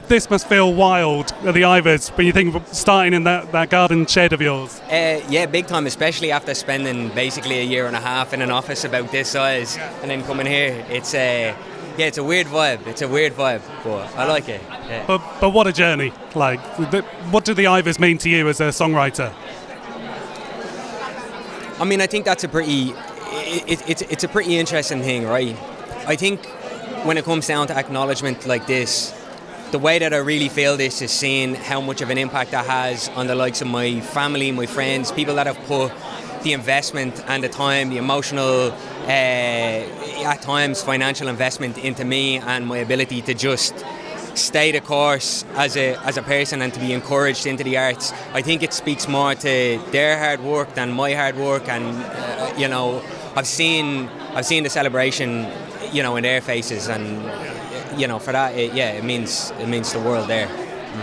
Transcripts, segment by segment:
This must feel wild at the Ivors when you think of starting in that garden shed of yours. Yeah, big time, especially after spending basically a year and a half in an office about this size and then coming here. It's a weird vibe. It's a weird vibe, but I like it. Yeah. But what a journey! Like, what do the Ivors mean to you as a songwriter? I mean, I think that's a pretty. It's a pretty interesting thing, right? I think when it comes down to acknowledgement like this, the way that I really feel this is seeing how much of an impact that has on the likes of my family, my friends, people that have put the investment and the time, the emotional, at times financial investment into me and my ability to just stay the course as a person and to be encouraged into the arts. I think it speaks more to their hard work than my hard work, and I've seen the celebration, in their faces, and for that, it means the world there.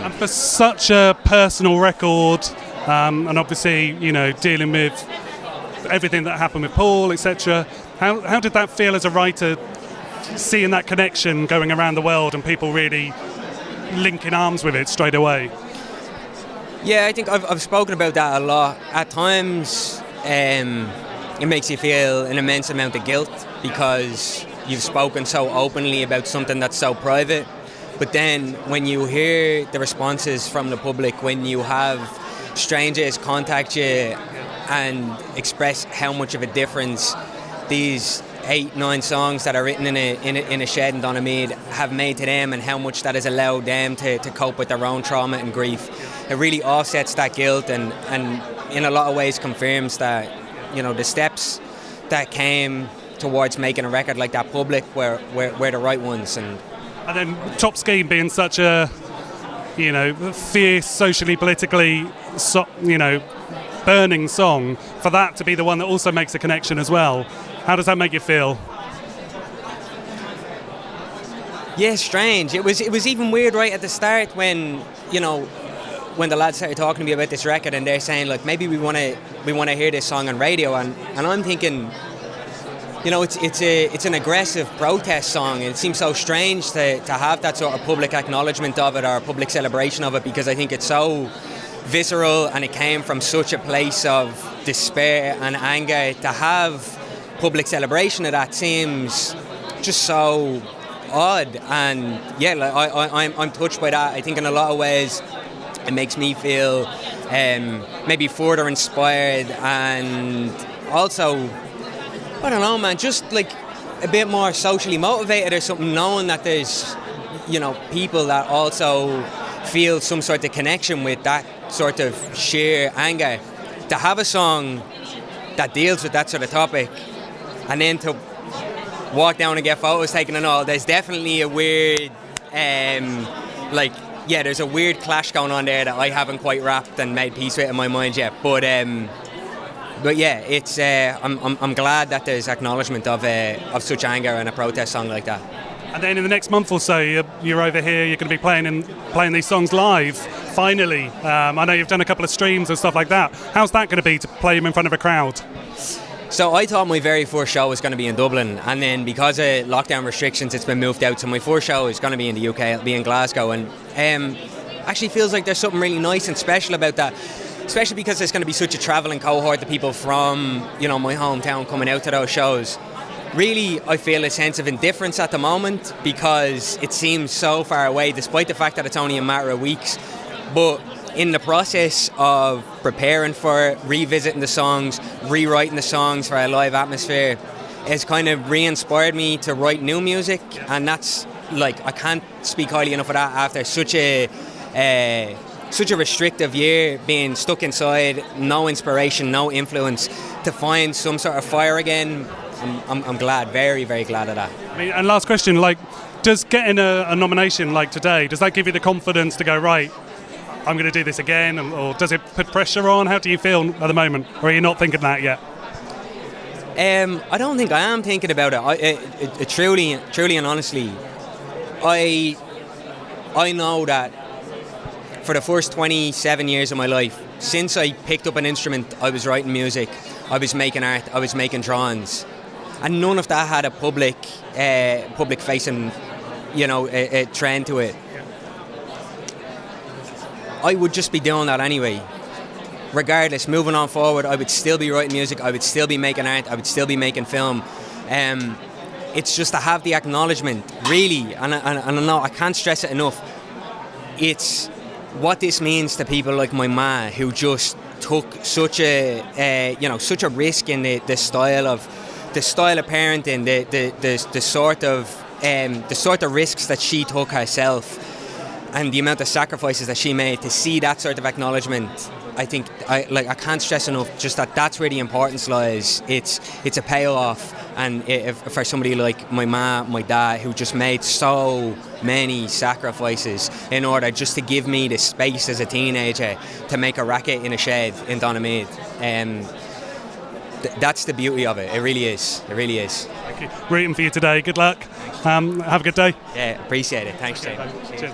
And for such a personal record, and obviously, dealing with everything that happened with Paul, etc. How did that feel as a writer, seeing that connection going around the world and people really linking arms with it straight away? Yeah, I think I've spoken about that a lot. At times, it makes you feel an immense amount of guilt because you've spoken so openly about something that's so private. But then when you hear the responses from the public, when you have strangers contact you and express how much of a difference these 8-9 songs that are written in a shed in Donamead have made to them, and how much that has allowed them to cope with their own trauma and grief, it really offsets that guilt and in a lot of ways confirms that the steps that came towards making a record like that public were the right ones. And then Top Scheme being such a fierce, socially, politically burning song, for that to be the one that also makes a connection as well, how does that make you feel? Yeah, strange. It was even weird right at the start when the lads started talking to me about this record and they're saying, like, maybe we want to hear this song on radio, and I'm thinking, it's an aggressive protest song, and it seems so strange to have that sort of public acknowledgement of it or public celebration of it, because I think it's so visceral and it came from such a place of despair and anger. To have public celebration of that seems just so odd, and yeah, like I'm touched by that. I think in a lot of ways it makes me feel maybe further inspired, and also, I don't know, man, just like a bit more socially motivated or something, knowing that there's people that also feel some sort of connection with that sort of sheer anger. To have a song that deals with that sort of topic and then to walk down and get photos taken and all, there's definitely a weird there's a weird clash going on there that I haven't quite wrapped and made peace with in my mind yet, but yeah, it's I'm glad that there's acknowledgement of such anger in a protest song like that. And then in the next month or so, you're over here, you're going to be playing these songs live, finally. I know you've done a couple of streams and stuff like that. How's that going to be to play them in front of a crowd? So I thought my very first show was going to be in Dublin, and then because of lockdown restrictions it's been moved out, so my first show is going to be in the UK, it'll be in Glasgow, and actually feels like there's something really nice and special about that, especially because there's going to be such a travelling cohort of people from my hometown coming out to those shows. Really, I feel a sense of indifference at the moment because it seems so far away, despite the fact that it's only a matter of weeks. But in the process of preparing for it, revisiting the songs, rewriting the songs for a live atmosphere, it's kind of re-inspired me to write new music, and that's, like, I can't speak highly enough of that after such a restrictive year, being stuck inside, no inspiration, no influence, to find some sort of fire again. I'm glad, very, very glad of that. And last question, does getting a nomination like today, does that give you the confidence to go, right, I'm going to do this again, or does it put pressure on? How do you feel at the moment, or are you not thinking that yet? I don't think I am thinking about it. Truly and honestly, I know that for the first 27 years of my life, since I picked up an instrument, I was writing music, I was making art, I was making drawings, and none of that had a public facing, a trend to it. I would just be doing that anyway. Regardless, moving on forward, I would still be writing music, I would still be making art, I would still be making film. It's just to have the acknowledgement, really, and I know I can't stress it enough. It's what this means to people like my ma, who just took such a such a risk in the style of parenting, the sort of risks that she took herself, and the amount of sacrifices that she made to see that sort of acknowledgement. I think I can't stress enough just that's where the importance lies. It's a payoff, and for somebody like my ma, my dad, who just made so many sacrifices in order just to give me the space as a teenager to make a racket in a shed in Donamead. That's the beauty of it. It really is. It really is. Thank you. Rooting for you today. Good luck. Have a good day. Yeah, appreciate it. Thanks, Jay. Cheers.